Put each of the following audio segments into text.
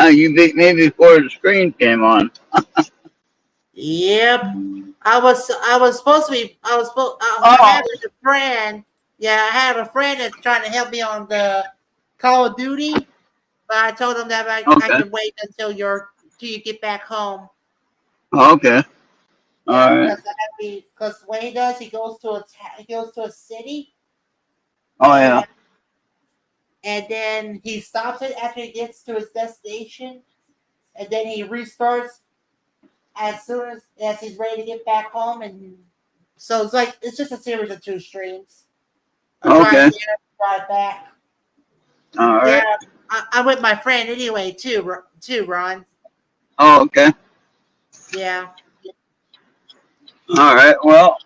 You beat me before the screen came on. Yep. I was supposed to be I Oh, had a friend. Yeah, I had a friend that's trying to help me on the Call of Duty, but I told him that I okay. could wait till you get back home. Okay. Yeah, All right. because what he does, he goes to a city Oh, yeah. and then he stops it after he gets to his destination, and then he restarts as soon as he's ready to get back home, and so it's just a series of two streams. A drive Okay. there, drive back. All Yeah, right. I'm with my friend anyway too, Ron. Oh, okay. Yeah. All right. Well,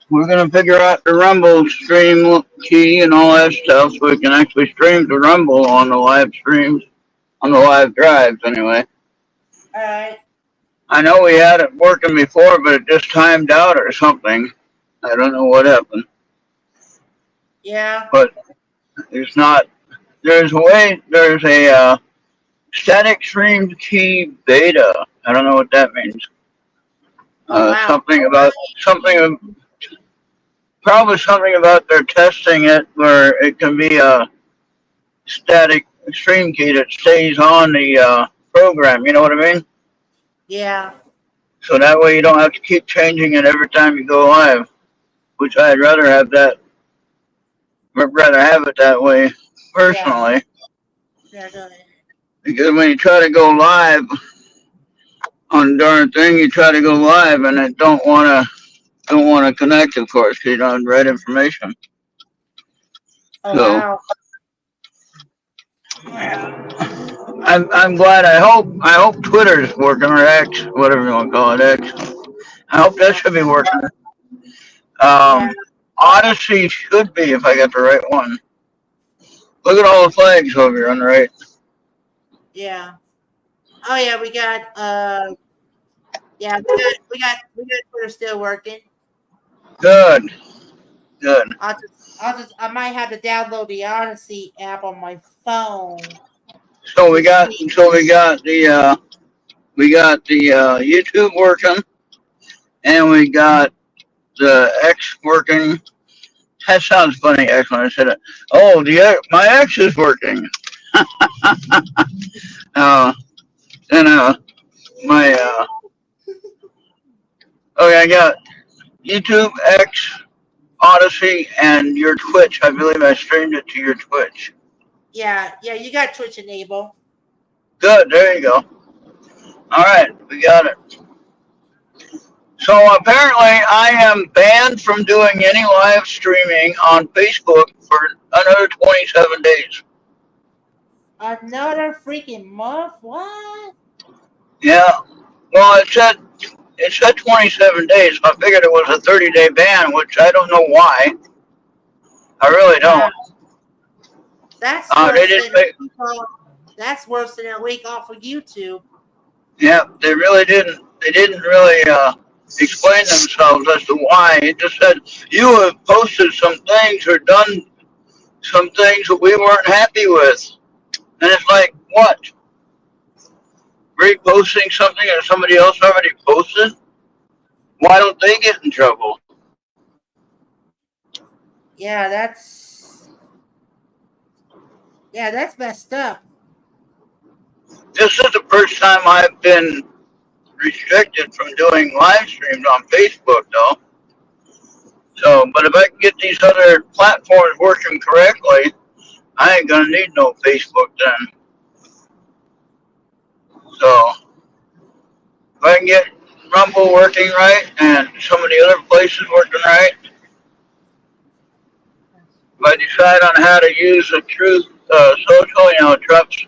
we're gonna figure out the Rumble stream key and all that stuff, so we can actually stream to Rumble on the live streams, on the live drives. Anyway, All right. I know we had it working before, but it just timed out or something. I don't know what happened, Yeah. but there's not. There's a way. There's a static stream key beta. I don't know what that means. Oh wow. Something about something. Probably something about they're testing it where it can be a static stream key that stays on the program. You know what I mean? Yeah. So that way you don't have to keep changing it every time you go live. Which I'd rather have that. Rather have it that way Yeah. personally, Yeah. Go ahead. because when you try to go live on the darn thing, you try to go live and it don't want to connect, of course, because you don't have the right information. Oh So wow. I'm glad. I hope Twitter's working, or X, whatever you want to call it, X. I hope that Yeah. should be working. Yeah. Odyssey should be if I got the right one. Look at all the flags over here on the right. Yeah. Oh yeah. We got Twitter still working. Good, good. I might have to download the Odyssey app on my phone So we to got see. so we got the YouTube working, and we got the X working. That sounds funny, X, when I said it. Oh, my X is working. Uh, and my okay, I got YouTube, X, Odyssey, and your Twitch. I believe I streamed it to your Twitch. Yeah. Yeah. You got Twitch enable. Good, there you go. All right, we got it. So apparently, I am banned from doing any live streaming on Facebook for another 27 days. Another freaking month? What? Yeah. Well, it said 27 days. So I figured it was a 30-day ban, which I don't know why. I really Wow. don't. That's They worse didn't. than a week off. That's worse than a week off of YouTube. Yeah, they really didn't. They didn't really explain themselves as to why. It just said you have posted some things or done some things that we weren't happy with, and it's like, what? Reposting something that somebody else already posted? Why don't they get in trouble? Yeah, that's messed up. This is the first time I've been restricted from doing live streams on Facebook, though. So, but if I can get these other platforms working correctly, I ain't gonna need no Facebook then. So, if I can get Rumble working right and some of the other places working right, if I decide on how to use a Truth Social, Trump's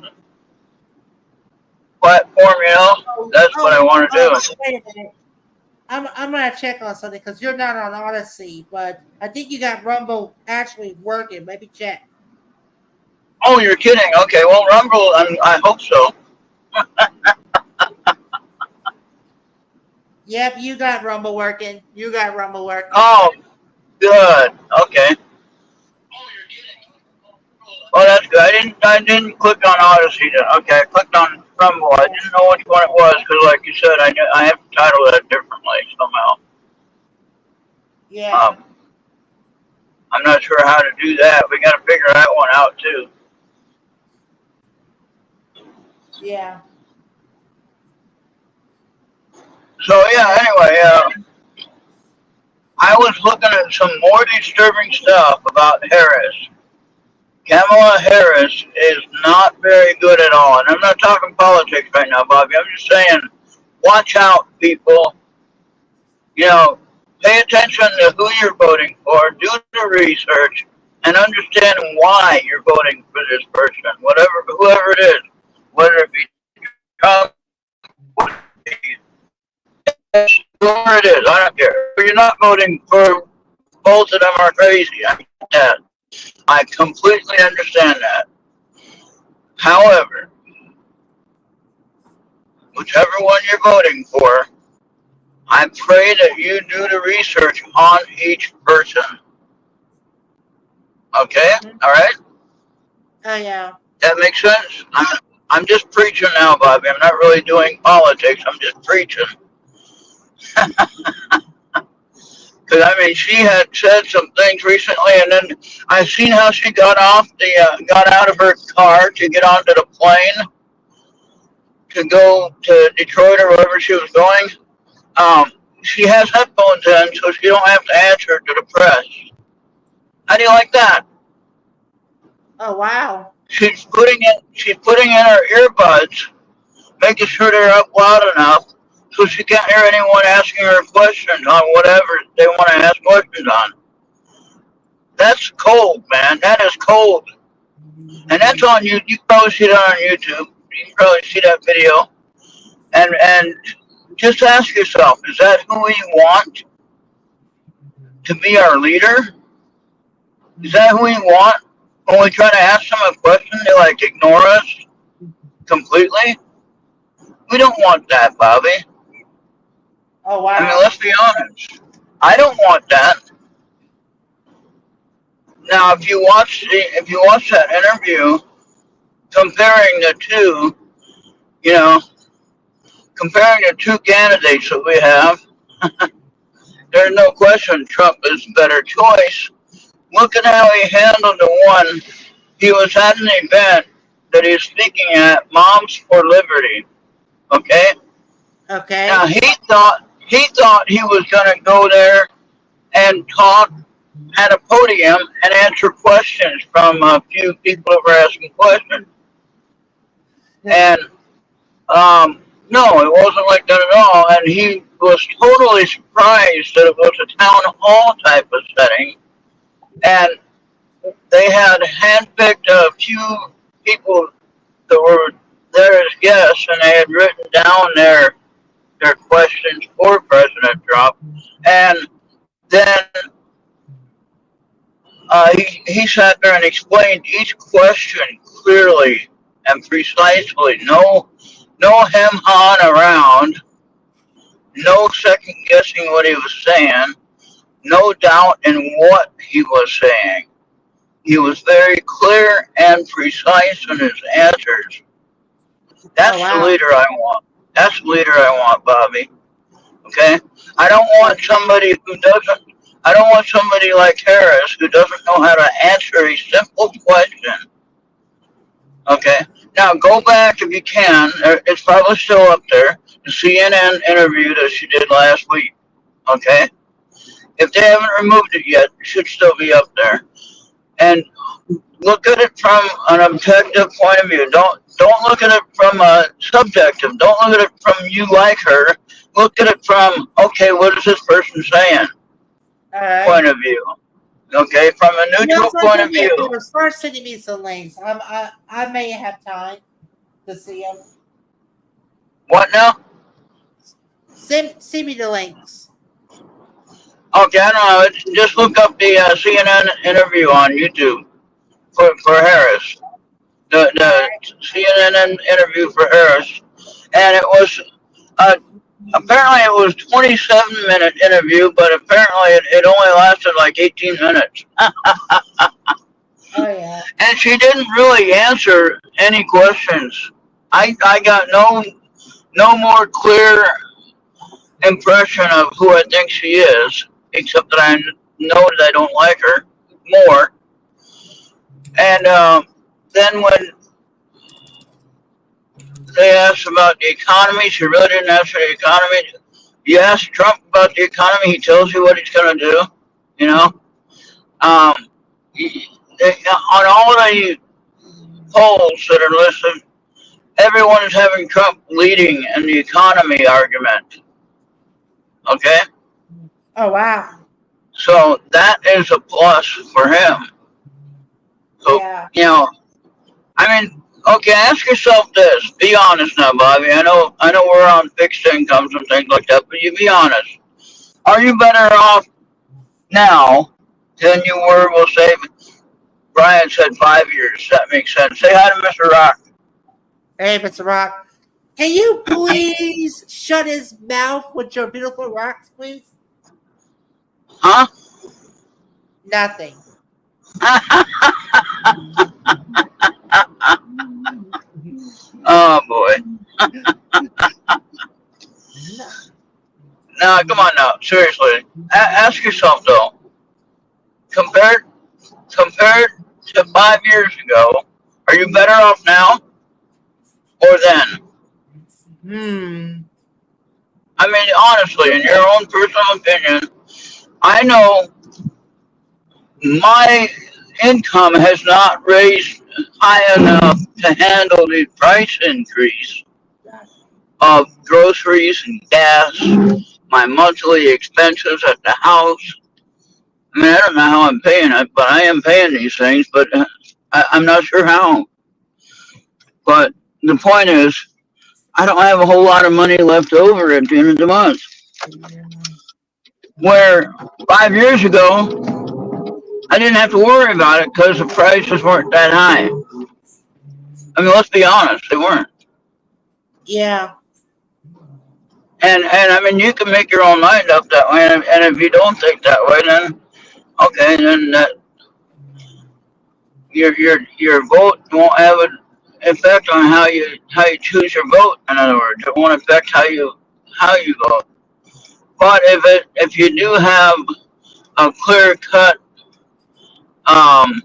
platform, Oh, that's what I want to do. wait a minute. I'm gonna check on something because you're not on Odyssey, but I think you got Rumble actually working. Maybe check. Oh, you're kidding? Okay, well, Rumble, I hope so. Yep, you got Rumble working. You got Rumble working. Oh, good. Okay. Oh, that's good. I didn't click on Odyssey. Okay, I clicked on Rumble. I didn't know which one it was because, like you said, I have to title that differently somehow. Yeah. I'm not sure how to do that. We got to figure that one out too. Yeah. So yeah. And Anyway, I was looking at some more disturbing stuff about Harris. Kamala Harris is not very good at all. And I'm not talking politics right now, Bobby. I'm just saying, watch out, people. You know, pay attention to who you're voting for, do the research, and understand why you're voting for this person, whoever it is, whether it be Trump, whoever it is, I don't care. You're not voting for both of them are crazy. I mean that. I completely understand that. However, whichever one you're voting for, I pray that you do the research on each person. Okay? mhm. All right? Oh yeah. That makes sense? I'm just preaching now, Bobby. I'm not really doing politics. I'm just preaching. Because, I mean, she had said some things recently, and then I seen how she got got out of her car to get onto the plane to go to Detroit or wherever she was going. Um, she has headphones in, so she don't have to answer to the press. How do you like that? Oh wow. She's putting in her earbuds, making sure they're up loud enough so she can't hear anyone asking her questions on whatever they want to ask questions on. That's cold, man. That is cold. And that's on you. You can probably see that on YouTube. You can probably see that video. And just ask yourself, is that who we want to be our leader? Is that who we want? When we try to ask them a question, they like ignore us completely. We don't want that, Bobby. Oh I mean, wow. let's be honest. I don't want that. Now, if you watch that interview comparing the two, you know, comparing the two candidates that we have, there's no question Trump is the better choice. Look at how he handled the one. He was at an event that he was speaking at, Moms for Liberty. Okay. Now Okay. he thought he was going to go there and talk at a podium and answer questions from a few people that were asking questions. And no, it wasn't like that at all. And he was totally surprised that it was a town hall type of setting. And they had handpicked a few people that were there as guests, and they had written down their questions for President Trump. And then he sat there and explained each question clearly and precisely. No hem hawing around. No second guessing what he was saying. No doubt in what he was saying. He was very clear and precise in his answers. Oh That's the wow. leader I want. That's the leader I want, Bobby. Okay? I don't want somebody who doesn't. I don't want somebody like Harris who doesn't know how to answer a simple question. Okay? Now go back if you can. It's probably still up there. The CNN interview that she did last week. Okay? If they haven't removed it yet, it should still be up there. And look at it from an objective point of view. Don't look at it from a subjective. Don't look at it from you like her. Look at it from, okay, what is this person saying? All right. Point of view. Okay, from a You know neutral point something? of Yeah, you view. were first sending me some links. I may have time to see them. What now? Send me the links. Okay, I don't know. Just look up the CNN interview on YouTube for Harris. All The right. CNN interview for Harris, and it was uh, apparently it was 27-minute interview, but apparently it only lasted like 18 minutes. Oh yeah. And she didn't really answer any questions. I got no more clear impression of who I think she is, except that I know that I don't like her more. And then when they asked about the economy, she really didn't answer the economy. You ask Trump about the economy, he tells you what he's going to do. You know, um, on all the polls that are listed, everyone is having Trump leading in the economy argument. Okay, Oh wow. so that is a plus for him. So Yeah. I mean, okay, ask yourself this. Be honest now, Bobby. I know we're on fixed incomes and things like that, but you be honest. Are you better off now than you were? We'll say Brian said 5 years. That makes sense. Say hi to Mr. Rock. Hey, Mr. Rock. Can you please shut his mouth with your beautiful rocks, please? Huh? Nothing. Oh boy. Now, come on now. Seriously. Ask yourself though. Compared compared to 5 years ago, are you better off now or then? Hmm. I mean, honestly, in your own personal opinion, I know my income has not raised high enough to handle the price increase of groceries and gas, my monthly expenses at the house. I mean, I don't know how I'm paying it, but I am paying these things, but I'm not sure how. But the point is, I don't have a whole lot of money left over at the end of the month. Where 5 years ago, I didn't have to worry about it because the prices weren't that high. I mean, let's be honest, they weren't. Yeah. And I mean, you can make your own mind up that way. And if you don't think that way, then okay, then that your vote won't have an effect on how you choose your vote. In other words, it won't affect how you vote. But if you do have a clear cut um,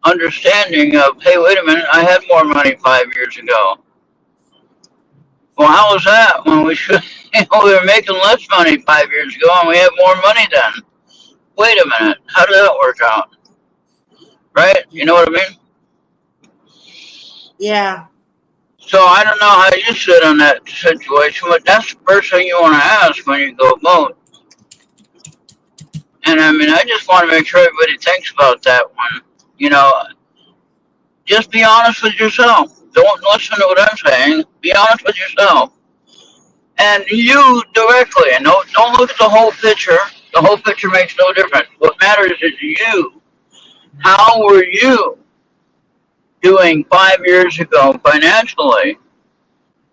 understanding of, hey, wait a minute, I had more money 5 years ago. Well, how was that when we should, we were making less money 5 years ago and we had more money then? Wait a minute, how did that work out? Right? You know what I mean? Yeah. So I don't know how you sit on that situation, but that's the first thing you want to ask when you go vote. And I mean, I just want to make sure everybody thinks about that one. You know, just be honest with yourself. Don't listen to what I'm saying. Be honest with yourself. And you directly, and don't look at the whole picture. The whole picture makes no difference. What matters is you. How were you doing 5 years ago financially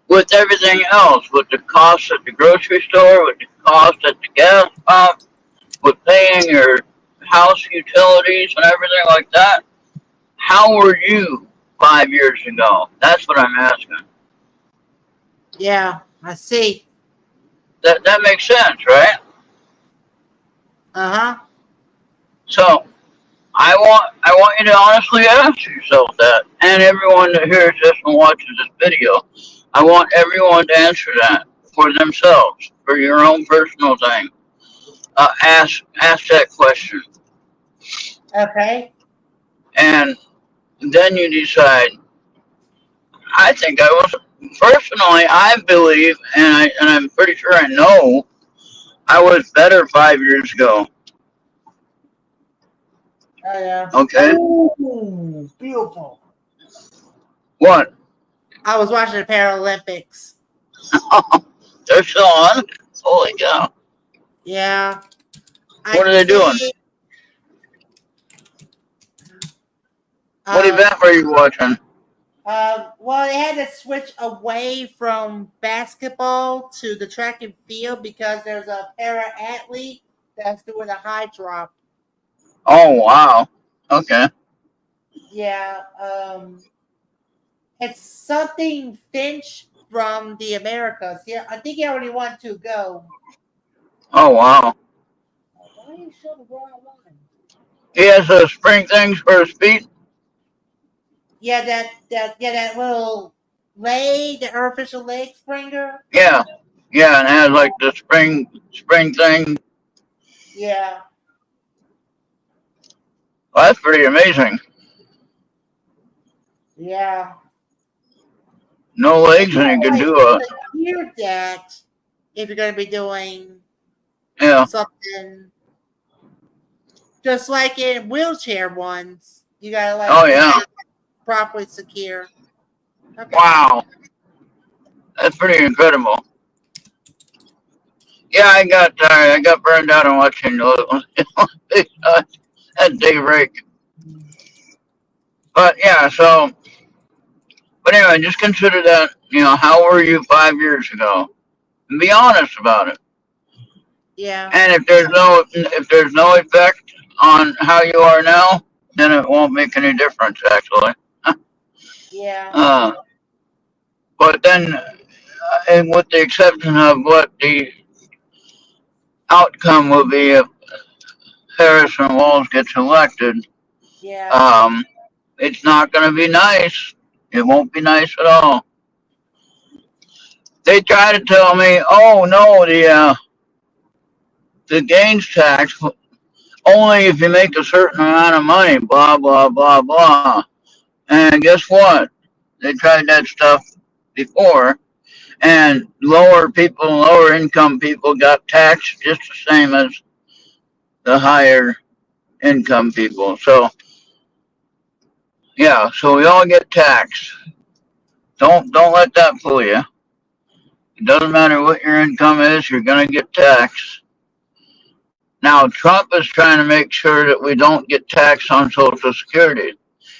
with everything else? With the cost at the grocery store, with the cost at the gas pump, with paying your house utilities and everything like that? How were you 5 years ago? That's what I'm asking. Yeah. I see. That makes sense, right? Uh huh. So I want you to honestly ask yourself that, and everyone that hears this and watches this video, I want everyone to answer that for themselves, for your own personal thing. Ask that question, Okay. and then you decide. I think I was personally. I believe, and I'm pretty sure I know I was better 5 years ago. Oh yeah. Okay, Oh, beautiful. what? I was watching the Paralympics. They're still on. Holy cow! Yeah. I What are they doing? think. What Um. event were you watching? Well, they had to switch away from basketball to the track and field because there's a para athlete that's doing a high drop. Oh wow. Okay. Yeah. It's something Finch from the Americas. Yeah, I think he already won 2 go. Oh wow. Why are you showing the wrong one? He has spring things for his feet. Yeah, that little leg, the artificial leg springer. Yeah, yeah, and it has like the spring thing. Yeah, Well, that's pretty amazing. yeah. No And legs, you and he gotta can like do a secure that if you're gonna be doing yeah. something just like in wheelchair ones. You gotta like Oh make yeah. sure it's properly secure. Okay. Wow, that's pretty incredible. Yeah, I got burned out on watching those that day break. But yeah, so but anyway, just consider that. How were you 5 years ago? And be honest about it. Yeah, And if there's no effect on how you are now, then it won't make any difference actually. yeah, Uh, but then, and with the exception of what the outcome will be if Harrison Walls gets elected, yeah, um, it's not going to be nice. It won't be nice at all. They try to tell me, oh no, the gains tax only if you make a certain amount of money, blah blah blah blah. And guess what? They tried that stuff before, and lower people, lower income people got taxed just the same as the higher income people. So yeah, so we all get taxed. Don't let that fool you. It doesn't matter what your income is, you're gonna get taxed. Now Trump is trying to make sure that we don't get taxed on Social Security.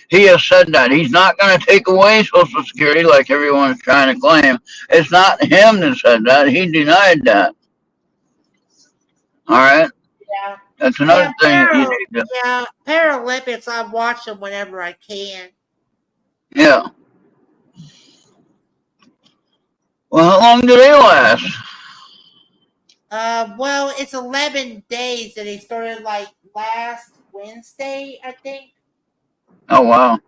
He has said that he's not going to take away Social Security like everyone's trying to claim. It's not him that said that. He denied that. All right, yeah. that's another Yeah, thing that you need to. Paralympics. I watch them whenever I can. Yeah. Well, how long do they last? Well, it's 11 days, and they started like last Wednesday, I think. Oh wow.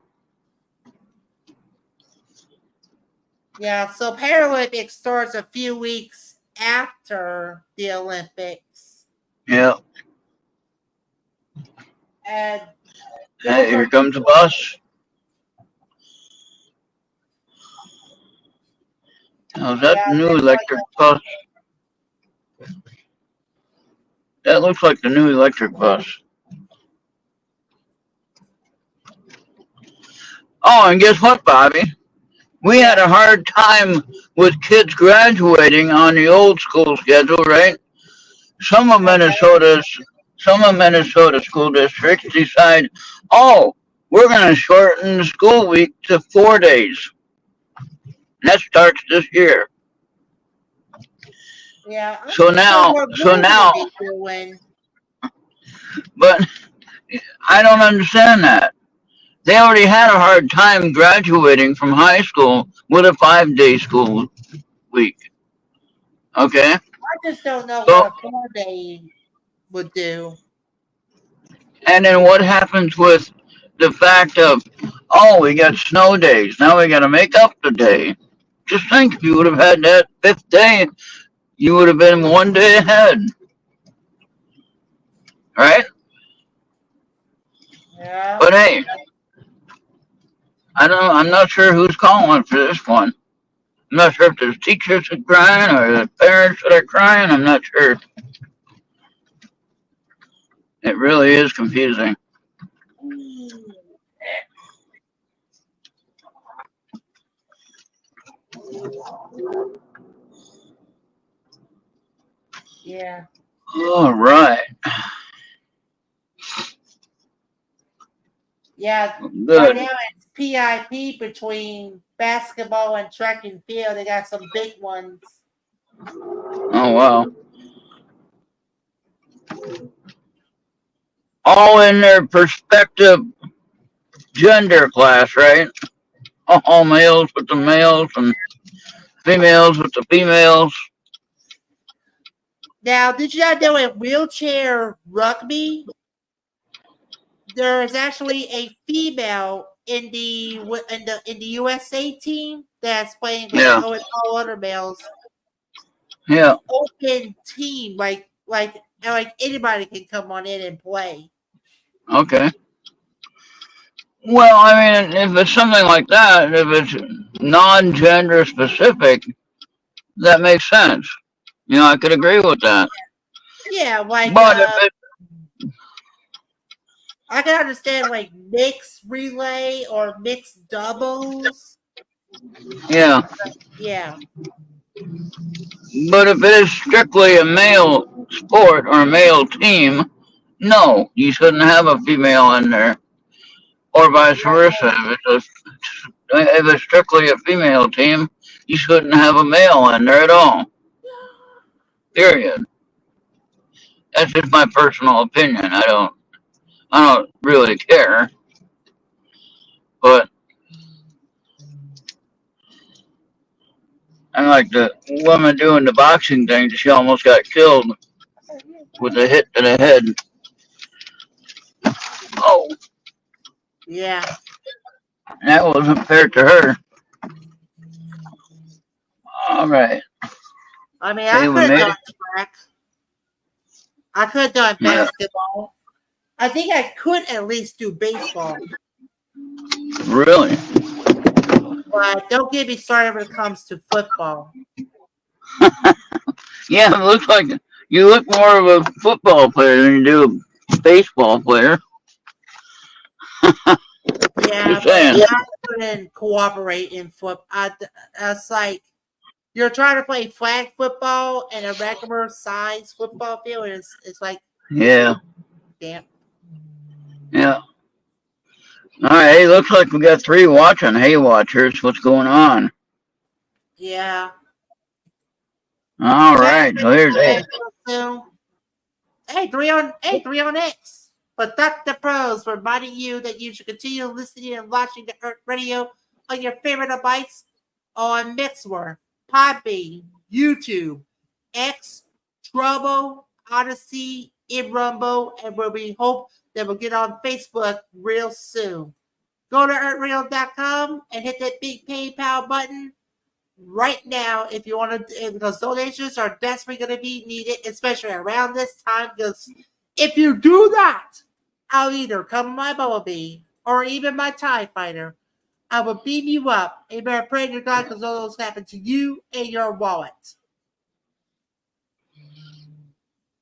Yeah, so Paralympics starts a few weeks after the Olympics, Yeah. and Hey, those here are comes the bus. Now, is that yeah, the new that's like electric bus? That looks like the new electric bus. Oh, and guess what, Bobby? We had yeah, a hard time with kids graduating on the old school schedule, right? Some of okay, Minnesota's some of Minnesota school districts decide, oh, we're going to shorten the school week to 4 days. That starts this year. yeah. I So don't know now, what so we're gonna now, be doing. but I don't understand that. They already had a hard time graduating from high school with a 5 day school week. Okay, I just don't know what so a 4 day would do. and then what happens with the fact of, oh, we got snow days. Now we got to make up the day. Just think if you would have had that fifth day, you would have been one day ahead, right? Yeah, But hey, I don't. I'm not sure who's calling for this one. I'm not sure if there's teachers that are crying or the parents that are crying. I'm not sure. It really is confusing. yeah, All right. yeah. Right Good. now it's PIP between basketball and track and field. They got some big ones. Oh wow. All in their perspective gender class, right? All males with the males and females with the females. Now, did you not know in wheelchair rugby, there is actually a female in the USA team that's playing with Yeah, all other males. yeah. Open team, like anybody can come on in and play. Okay. Well, I mean, if it's something like that, if it's non-gender specific, that makes sense. I could agree with that. Yeah, like But if it, I can understand like mixed relay or mixed doubles. yeah, Yeah. but if it is strictly a male sport or a male team, no, you shouldn't have a female in there, or vice versa. If it's strictly a female team, you shouldn't have a male in there at all. Period. That's just my personal opinion. I don't really care. But I like the woman doing the boxing thing. She almost got killed with a hit to the head. Oh, Yeah. that wasn't fair to her. All right. I mean, I Okay, we could have made done it. track. I could have done Yeah. basketball. I think I could at least do baseball. Really? But don't get me started when it comes to football. Yeah, it looks like you look more of a football player than you do a baseball player. Yeah, Just but saying. I couldn't cooperate in football. It's like you're trying to play flag football and a regular size football field. And it's like, Yeah. damn. Yeah. All right. Hey, looks like we got three watching. Hey, watchers, what's going on? Yeah. All Chat right. So here's back hey. soon. Hey, three on X. But Dr. Pros reminding you that you should continue listening and watching the Earth Radio on your favorite device on Mixer, Podbean, YouTube, X, Trouble, Odyssey, Rumble, and where we hope that we'll get on Facebook real soon. Go to earthradio.com and hit that big PayPal button right now if you want to, because donations are desperately going to be needed, especially around this time. Because if you do that, I'll either come my Bumblebee or even my TIE Fighter. I will beam you up. And you better pray to God because all those happen to you and your wallet.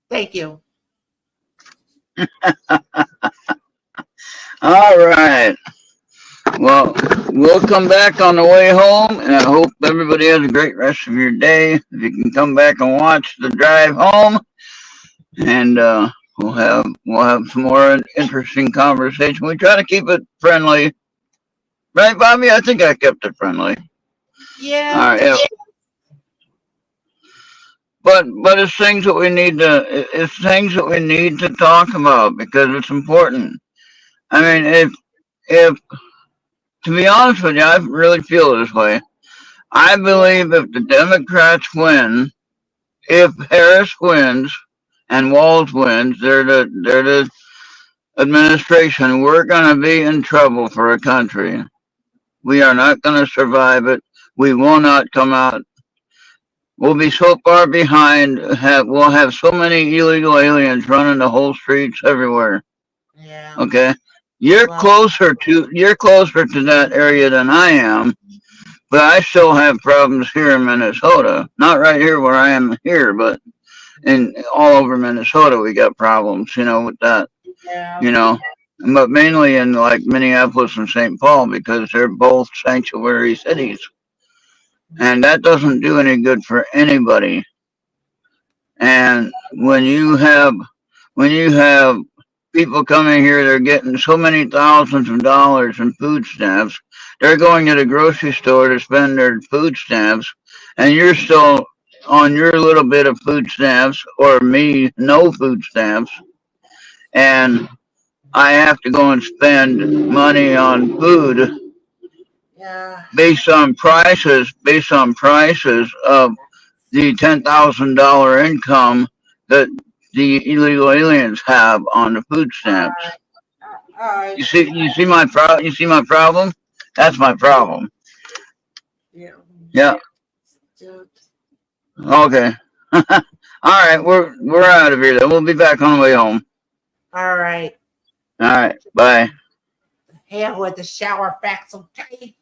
Thank you. All right. Well, we'll come back on the way home, and I hope everybody has a great rest of your day. If you can come back and watch the drive home, and we'll have some more interesting conversation. We try to keep it friendly, right, Bobby? I think I kept it friendly. All Yeah. right, yeah. But it's things that we need to talk about because it's important. I mean, if to be honest with you, I really feel this way. I believe if the Democrats win, if Harris wins and Walz wins, they're the administration. We're gonna be in trouble for a country. We are not gonna survive it. We will not come out. We'll be so far behind. We'll have so many illegal aliens running the whole streets everywhere. Yeah. Okay, you're closer to that area than I am, but I still have problems here in Minnesota. Not right here where I am here, but in all over Minnesota we got problems. With that. Yeah. You know, but mainly in like Minneapolis and St. Paul because they're both sanctuary cities, and that doesn't do any good for anybody. And when you have people coming here, they're getting so many thousands of dollars in food stamps. They're going to the grocery store to spend their food stamps, and you're still on your little bit of food stamps, or me, no food stamps. And I have to go and spend money on food Yeah. based on prices of the $10,000 income that the illegal aliens have on the food stamps. All right. You see my problem? That's my problem. Yeah. Yeah. Dude. Okay. All right, we're out of here then. We'll be back on the way home. All right. All right. Bye. Hell with the shower facts, okay?